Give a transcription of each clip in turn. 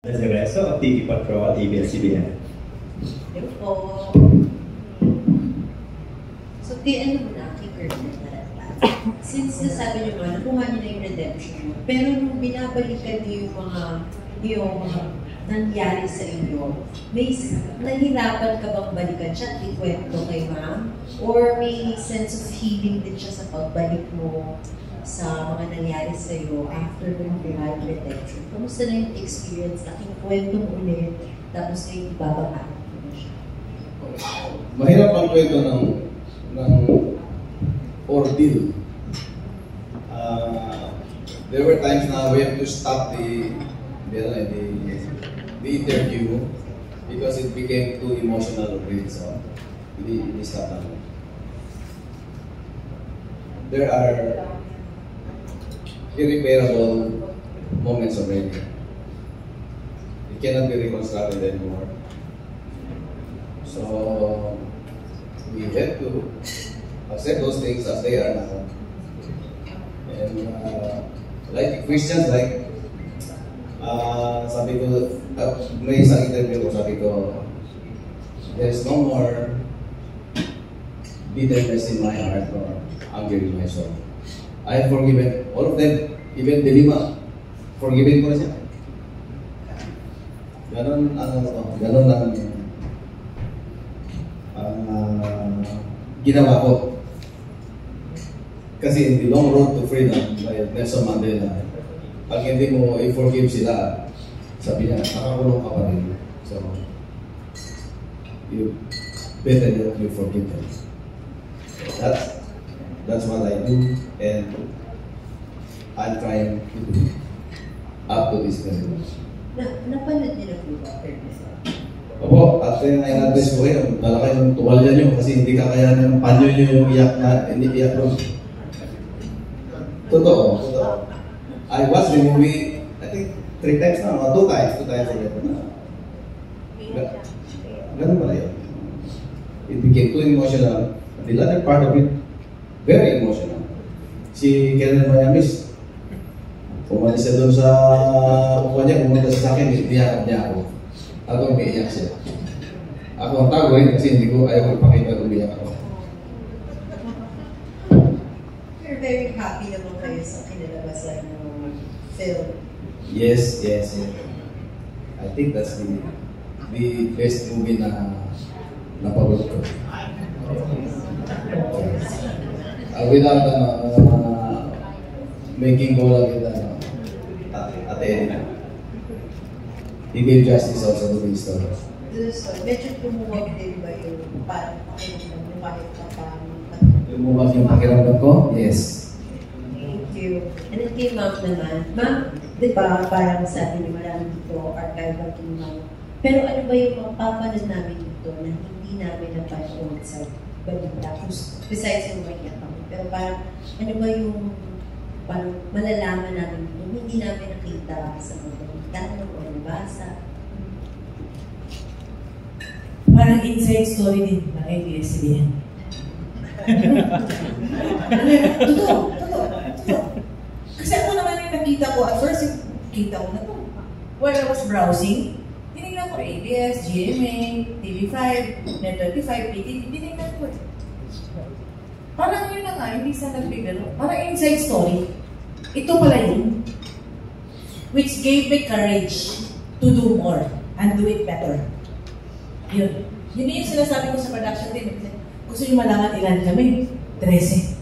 Regreso of TV Patrol, ABS-CBN. Hello po. So, ano mo na, kicker na since nasabi niyo nga, nakuha niyo na yung redemption mo, pero nung binabalikan niyo yung mga nangyari sa inyo, may nahirapan ka bang balikan siya at ikwento kay ma'am? Or may sense of healing din siya sa pagbalik mo sa mga nangyari sa iyo after mo nakuha yung redemption? Kamusta na yung experience na kinukwento mo ulit, tapos ngayon ibabahagi mo siya? Mahirap ang kwento ng ordeal. There were times na we have to stop the interview because it became too emotional already. So we stop na. There are irreparable moments already. It cannot be reconstructed anymore. So we have to accept those things as they are now. And like Christians, sabi ko, may isang interview ko, sabi ko, there's no more bitterness in my heart or anger in my soul. I have forgiven all of them, even the 5. Forgiven ko na siya. Ganon lang ginawa ko. Kasi in the long road to freedom by Nelson Mandela, pag hindi mo i-forgive sila, sabi niya, nakakulong ka pa rin. So, you better that you forgive them. That's what I do, and I'm trying to do up to this very much. Napanood niyo na po ba? Opo, at in-advise ko kayo, lalaki yung tuwalya nyo kasi hindi kakayanan ng panyo nyo yung iyak na, hindi iyak ron. Totoo. I watched the movie, I think 3 times na, or 2 times ulit na. Ganun pala yun. It became too emotional. The latter part of it, very emotional. Si Kenneth Mayamis, umalis siya doon sa upuan niya, pumunta siya sa akin, niyakap niya ako. At umiiyak siya. Ako ang tago kasi hindi ko ayaw magpakita kung umiiyak ako. You're very happy naman kayo sa kinalabasan ng film. Yes. I think that's the best movie na napanood ko. Without making go lang with at the end. He gave justice also to the story. Medyo tumuwag din ba yung parang pakiramdam mo kahit pa paano? Tumuwag yung pakiramdam ko? Yes. Thank you. And then kay ma'am naman. Ma'am, di ba parang sabi ni marami dito, archival kay ma'am. Pero ano ba yung mapapanood namin dito na hindi namin napanood sa balita? Besides yung maiyak kami. Pero parang ano ba yung parang malalaman namin dito hindi namin nakita sa mga balita o nabasa? Parang inside story din ba, ABS-CBN? Totoo. Kasi ako naman yung nakita ko, at first yung kita ko na to. While I was browsing, tinignan ko ABS, GMA, TV5, Net25, PTV, tinignan ko. Parang yun na nga, hindi sa nagbigano. Parang inside story. Ito pala yun. Which gave me courage to do more and do it better. Yun. Yun yung sinasabi ko sa production team. Gusto nyo malaman ilan kami? 13.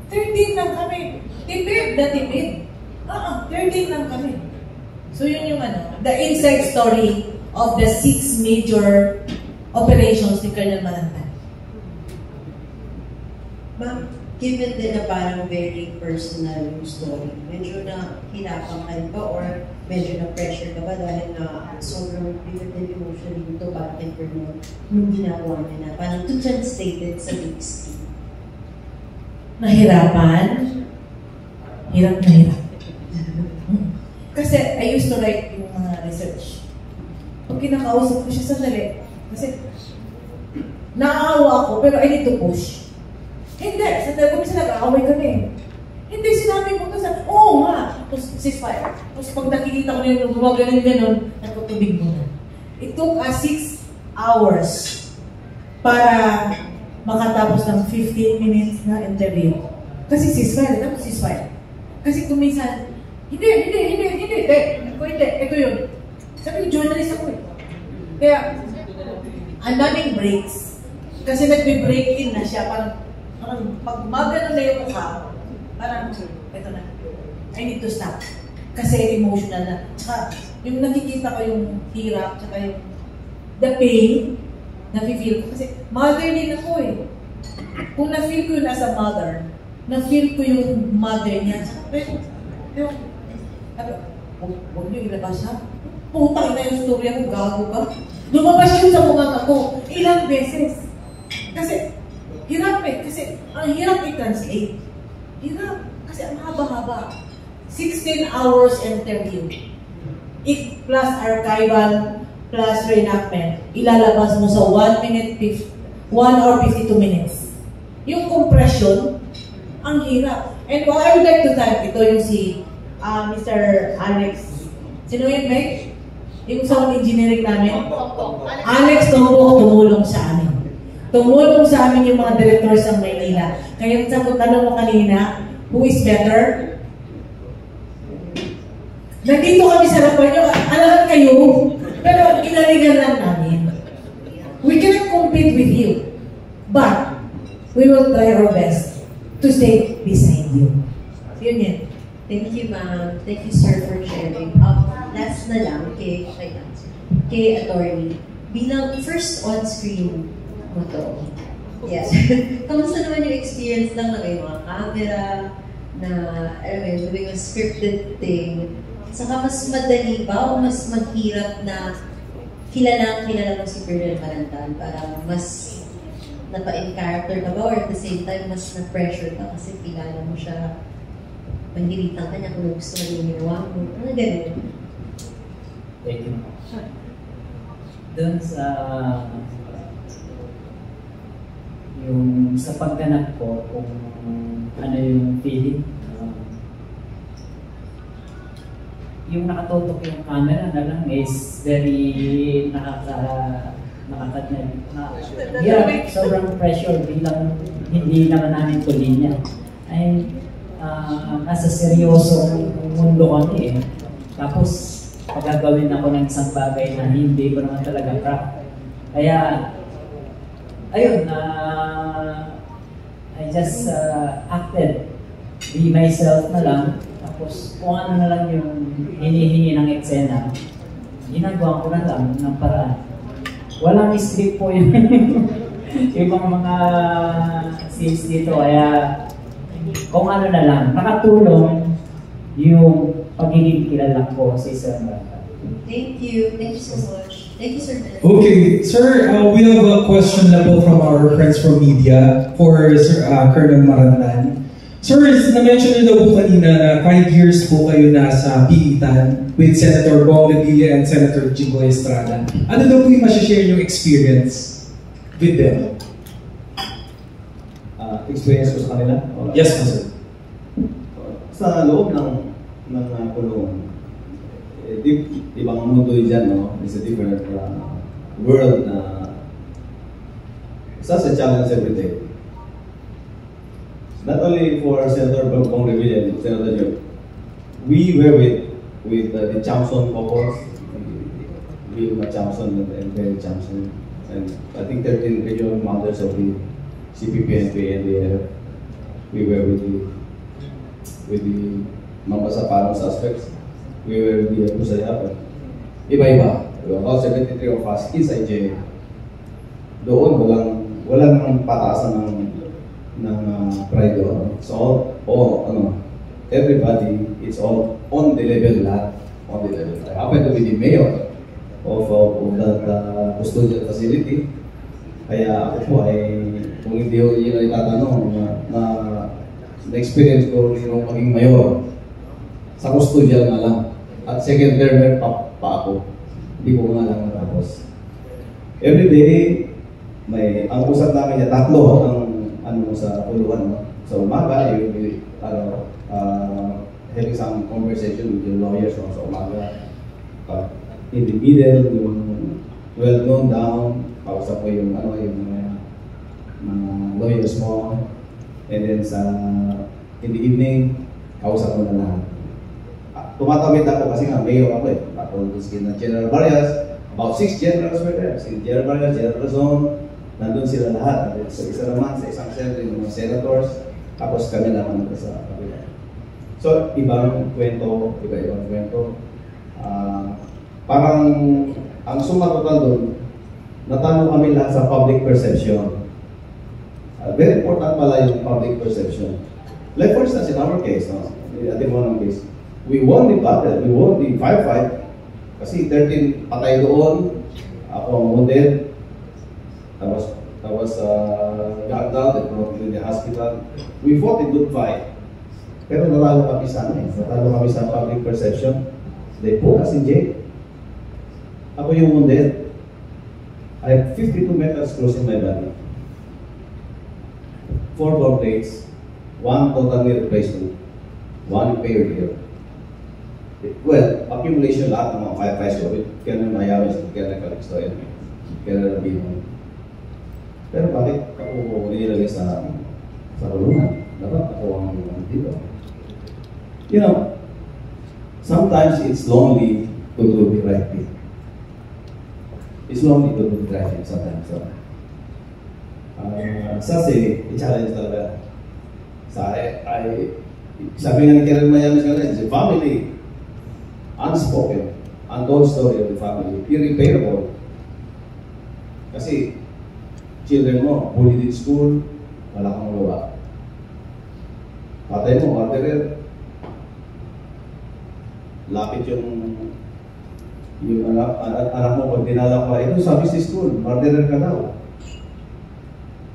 13 lang kami. Tipid na tipid. 13 lang kami. So yun yung the inside story of the 6 major operations ni Colonel Manantan. Ma'am, given din na parang very personal yung story, medyo na hinapan ka rin ba or medyo na pressure ka ba dahil na sobrang vivid and emotional dito para kay Colonel nung ginagawa niya na parang to translate it sa big screen? Nahirapan? Hirap na hirap. Kasi I used to write yung mga research. Pag kinakausap ko siya sandali, kasi naaawa ako pero I need to push. Hindi, sandali ko minsan nag-aaway kami. Hindi, sinabi ko kasi, oo nga. Tapos, ceasefire. Tapos, pag nakikita ko na yung gumaganon-ganon, nagtutubig mo na. It took us 6 hours para makatapos ng 15 minutes na interview. Kasi ceasefire, tapos ceasefire. Kasi kung minsan, hindi. Ito yun. Sabi ko, journalist ako eh. Kaya, ang daming breaks. Kasi nagbe-break in na siya. Parang pag magano na yung mukha, parang, eto na. I need to stop. Kasi emotional na. Tsaka, yung nakikita ko yung hirap, tsaka yung the pain, na-feel ko. Kasi mother din ako eh. Kung na-feel ko yun as a mother, na-feel ko yung mother niya. Pero, huwag niyo ilabas ha? Putang na yung story ako, gago ka. Lumabas yun sa mukha ko ilang beses. Kasi, hirap eh. Kasi, ang hirap i-translate. Hirap. Kasi ang haba-haba. 16 hours interview. Plus archival, plus reenactment. Ilalabas mo sa 1 hour 52 minutes. Yung compression, ang hirap. And what I would like to thank, ito yung si Mr. Alex. Sino yun, Meg? Yung sound engineering namin. Alex Tombo tumulong sa amin. Tumulong sa amin yung mga directors ng Maynila. Kaya sa tanong mo kanina, who is better? Nandito kami sa harapan nyo, alahan kayo, pero inalingan lang namin. We cannot compete with you, but we will try our best to stay beside you. Yun yan. Thank you, ma'am. Thank you, sir, for sharing. Last na lang kay attorney. Bilang first on-screen mo to. Yes. Kamusta naman yung experience lang na may mga camera, na, alam mo yun, doing a scripted thing. Saka mas madali ba o mas mahirap na kilala mo si Colonel Marantal para mas napa-in character ka ba or at the same time mas na-pressure ka kasi kilala mo siya, panghiritan ka niya kung gusto mo yung ginawa mo. Ano ganun? Thank you. Doon sa yung sa pagganap ko kung ano yung feeling, yung nakatutok yung camera na lang is very nakakadnag. Sobrang pressure bilang hindi naman namin ko linya. Ay, nasa seryosong mundo kami eh. Tapos, pagagawin ako ng isang bagay na hindi ko naman talaga craft. Kaya, ayun, I just acted. Be myself na lang. Tapos, kung ano na lang yung hinihingi ng eksena, ginagawa ko na lang ng paraan. Walang script po yung ibang mga scenes dito. Kaya, kung ano na lang, nakatulong yung pagiging kilala ko si Sir Marantal. Thank you. Thank you so much. Thank you, Sir. Okay, sir, we have a question na po from our friends from media for Sir Colonel Marantal. Sir, na-mention niyo daw po kanina na 5 years po kayo nasa Piitan with Senator Bong Revilla and Senator Jinggoy Estrada. Ano daw po yung masashare yung experience with them? Experience ko sa kanila? Yes, sir. Sa loob ng kulungan, ibang mundo dyan, no? It's a different world na it's a challenge every day. Not only for Senator Bong Revilla and Senator Joe, we were with the Chamson couples, Wilma Chamson and Terry Chamson, and I think 13 regional mothers of the CPP and PNDF. We were with the Mampasaparang suspects. We were with the Pusaya. Iba-iba. About 73 of us inside jail. Doon walang pataasan ng pride. So everybody, it's all on the level lahat. On the level. I happen to be the mayor of that custodial facility. Kaya ako po ay, kung hindi ko yun ay tatanong, na-experience ko yung maging mayor sa custodial na lang. At second term pa ako. Hindi ko nga lang natapos. Every day, ang usap namin niya, tatlo ang sa puluhan. No? Sa umaga, having some conversation with your lawyers sa umaga. In the middle, yung 12 noon down, kausap ko yung mga lawyers mo. And then in the evening, kausap ko na lahat. Tumatawid ako kasi nga mayor ako eh. Patulog na General Vargas. About 6 generals were there. Si General Vargas, General Razon, nandun sila lahat. So isa naman sa isang center, yung mga senators. Tapos kami naman sa kabila. So, ibang kwento, iba-ibang kwento. Parang, ang suma total doon, natalo kami lahat sa public perception. Very important pala yung public perception. Like for instance, in our case, case, we won the battle, we won the firefight, kasi 13 patay doon, ako ang wounded, tapos got out and brought to the hospital. We fought a good fight. Pero natalo kami sa public perception. They put us in jail. Ako yung wounded. I have 52 meters close in my body. 4 blood plates, 1 total knee replacement, 1 repaired here. Well, accumulation lahat ng mga 5 fights with Colonel Mayames at Colonel Calixto and Colonel Rabino. Pero bakit ako nilagay sa kulungan? Dapat ako ang dito. You know, sometimes it's lonely to do the right thing. It's lonely to do the right thing sometimes. I-challenge talaga. Sabi nga ni Colonel Mayames kanina, it's a family, unspoken, untold story of the family, irreparable. Kasi, children mo, bullied in school, wala kang magawa. Patay mo, murderer. Lapit yung anak mo pag dinala ka, ito sa business school, murderer ka daw.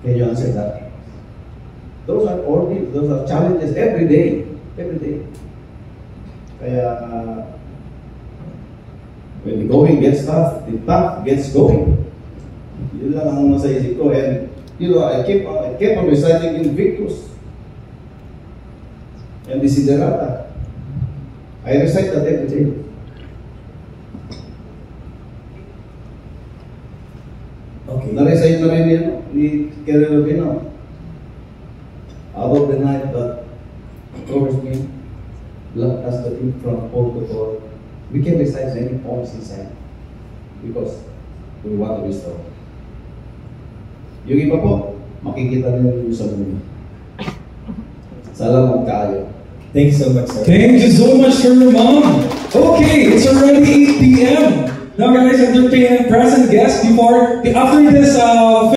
Can you answer that? Those are ordeals, those are challenges every day. Every day. Kaya, when the going gets tough, the tough gets going. Yun lang ang nasa isip ko. And, you know, I kept on reciting Invictus and Desiderata. I recite that every day. Okay. Na-recite na rin yan ni Colonel Rabino. Out of the night that covers me, blood as the truth from pole to pole. We can recite many poems inside because we want to restore. Yung iba po, makikita nyo yung sa movie. Salamat kayo. Thank you so much, sir. Thank you so much, Sir Mom. Okay, it's already 8 p.m. Now, guys, entertain present guests after this